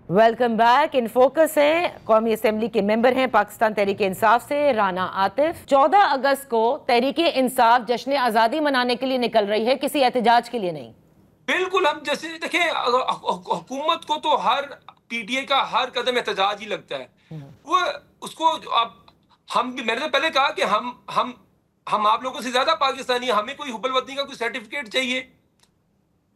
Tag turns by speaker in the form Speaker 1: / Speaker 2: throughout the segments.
Speaker 1: Welcome back. In focus हैं कौमी assembly के मेंबर हैं पाकिस्तान तहरीक इंसाफ से राना आतिफ। 14 अगस्त को तहरीक इंसाफ जश्न आज़ादी मनाने के लिए निकल रही है, किसी एहतजाज के लिए नहीं।
Speaker 2: बिल्कुल। हम जैसे देखें, हुकूमत को तो हर पीटीए का हर कदम एहतजाज ही लगता है। वो उसको अब मैंने तो पहले कहा कि हम आप लोगों से ज्यादा पाकिस्तानी हैं। हमें कोई हुब्बुल वतनी का कोई सर्टिफिकेट चाहिए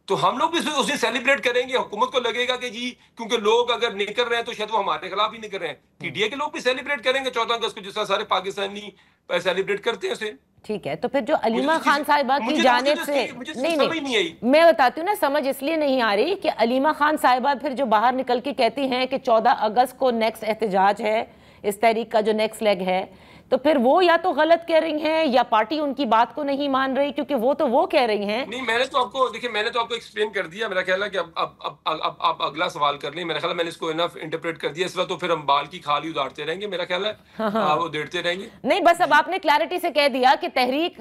Speaker 2: तो हम लोग भी उस दिन सेलिब्रेट करेंगे। हुकूमत को लगेगा कि जी क्योंकि लोग अगर नहीं कर रहे हैं तो शायद वो हमारे खिलाफ ही नहीं कर रहे हैं। पीटीए के लोग भी सेलिब्रेट करेंगे 14 अगस्त को, जिस तरह सारे पाकिस्तानी सेलिब्रेट करते हैं उसे।
Speaker 1: ठीक है, तो फिर जो अलीमा खान साहिबा की जानिब से
Speaker 2: नहीं आई।
Speaker 1: मैं बताती हूँ ना, समझ इसलिए नहीं आ रही कि अलीमा खान साहिबा फिर जो बाहर निकल के कहती हैं कि 14 अगस्त को नेक्स्ट एहतजाज है, इस तहरीक का जो नेक्स्ट लेग है, तो फिर वो या तो गलत कह रही हैं या पार्टी उनकी बात को नहीं मान रही, क्योंकि वो कह रही हैं।
Speaker 2: नहीं, मैंने तो आपको एक्सप्लेन कर दिया। मेरा ख्याल है कि अब आप अगला सवाल कर लें। मेरा ख्याल है मैंने इसको इनफ इंटरप्रेट कर दिया। इस तरह तो फिर हम बाल की खाल ही उदारते रहेंगे। मेरा ख्याल है वो उधेड़ते रहेंगे।
Speaker 1: नहीं, बस अब आपने क्लैरिटी से कह दिया कि तहरीक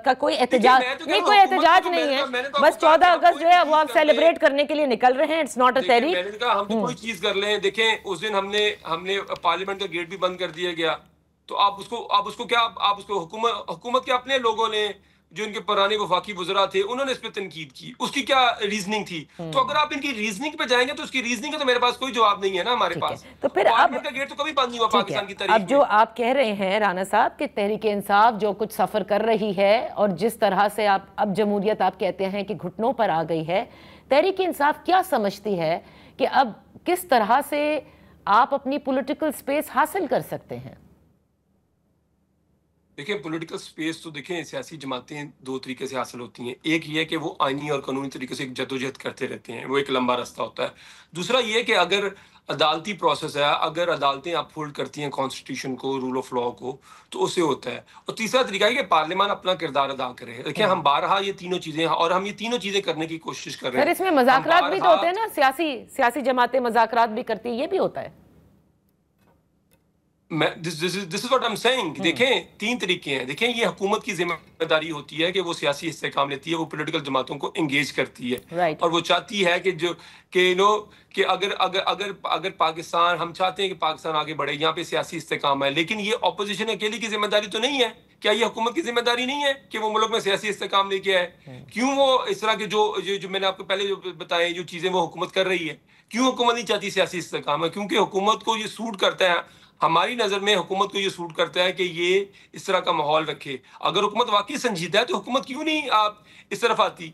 Speaker 1: का कोई एहतजाज नहीं, कोई एहतजाज नहीं है, बस 14 अगस्त जो है वो आप सेलिब्रेट करने के लिए निकल रहे हैं। इट्स नॉट अ तहरीक।
Speaker 2: मैंने कहा हम तो कोई चीज कर लें। देखें, उस दिन हमने पार्लियामेंट का गेट भी बंद कर दिया गया, तो आप उसको हुकूमत के अपने लोगों ने, जो इनके पुराने वफाकी वज़रा थे, उन्होंने इस पे तनकीद की। उसकी क्या रीजनिंग थी? तो अगर आप इनकी रीजनिंग पे जाएंगे तो उसकी रीजनिंग का तो मेरे पास कोई जवाब नहीं है ना हमारे पास।
Speaker 1: तो फिर अब
Speaker 2: का गेट तो कभी बंद नहीं हुआ पाकिस्तान की तारीख
Speaker 1: अब जो आप कह रहे हैं राना साहब कि तहरीक इंसाफ जो कुछ सफर कर रही है और जिस तरह से आप अब जमहूरियत आप कहते हैं कि घुटनों पर आ गई है, तहरीक इंसाफ क्या समझती है कि अब किस तरह से आप अपनी पॉलिटिकल स्पेस हासिल कर सकते हैं?
Speaker 2: देखिए, पॉलिटिकल स्पेस तो देखें, सियासी जमातें दो तरीके से हासिल होती हैं। एक ये कि वो आईनी और कानूनी तरीके से एक जद्दोजहद करते रहते हैं, वो एक लंबा रास्ता होता है। दूसरा ये कि अगर अदालती प्रोसेस है, अगर अदालतें अपहोल्ड करती हैं कॉन्स्टिट्यूशन को, रूल ऑफ लॉ को, तो उससे होता है। और तीसरा तरीका है कि पार्लियामान अपना किरदार अदा करे। देखिए, हम बारहा ये तीनों चीजें, और हम ये तीनों चीजें करने की कोशिश कर रहे हैं।
Speaker 1: फिर इसमें मज़ाकरात भी तो होते हैं ना, सियासी जमातें मज़ाकरात भी करती है, ये भी होता है।
Speaker 2: This is what I am saying. देखें, तीन तरीके हैं। देखें, ये हुकूमत की जिम्मेदारी होती है कि वो सियासी इस्तेकाम लेती है, वो पॉलिटिकल जमातों को एंगेज करती है, और वो चाहती है कि अगर पाकिस्तान, हम चाहते हैं कि पाकिस्तान आगे बढ़े, यहाँ पे सियासी इस्तेकाम है। लेकिन ये ऑपोजिशन अकेली की जिम्मेदारी तो नहीं है। क्या ये हुकूमत की जिम्मेदारी नहीं है कि वो मुल्क में सियासी इस्तेकाम लेके आए? क्यों वो इस तरह के जो मैंने आपको पहले जो बताए, जो चीजें वो हुकूमत कर रही है, क्यों हुकूमत नहीं चाहती सियासी इस्तेकाम है? क्योंकि हुकूमत को ये सूट करता है, हमारी नजर में हुकूमत को ये सूट करता है कि ये इस तरह का माहौल रखे। अगर हुकूमत वाकई संजीदा है तो हुकूमत क्यों नहीं आप इस तरफ आती?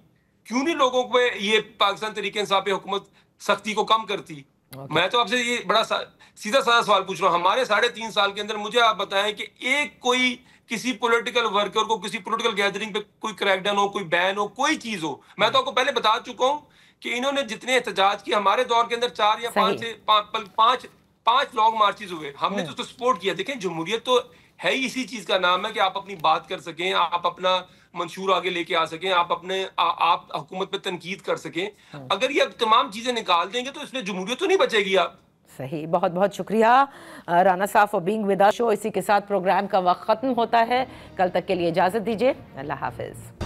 Speaker 2: क्यों नहीं लोगों पे, ये पाकिस्तान तरीके इंसाफ पे हुकूमत सख्ती को कम करती? मैं तो आपसे ये बड़ा सीधा साधा सवाल पूछ रहा हूँ। हमारे 3.5 साल के अंदर मुझे आप बताएं कि एक कोई किसी पॉलिटिकल वर्कर को किसी पॉलिटिकल गैदरिंग पे कोई क्रैकडाउन हो, कोई बैन हो, कोई चीज हो। मैं तो आपको पहले बता चुका हूँ कि इन्होंने जितने एहतजाज किए हमारे दौर के अंदर 4 या 5 लॉन्ग मार्चेस हुए, हमने तो उसको सपोर्ट किया। देखें, जमहूरियत तो है ही इसी चीज का नाम है कि आप अपनी बात कर सकें, आप अपना मंशूर आगे लेके आ सकें, आप हुकूमत पे तनकीद कर सकें। अगर ये तमाम चीजें निकाल देंगे तो इसमें जमहूरियत तो नहीं बचेगी। आप
Speaker 1: सही, बहुत बहुत शुक्रिया राना साहब for being with us show. इसी के साथ प्रोग्राम का वक्त खत्म होता है। कल तक के लिए इजाजत दीजिए। अल्लाह हाफिज।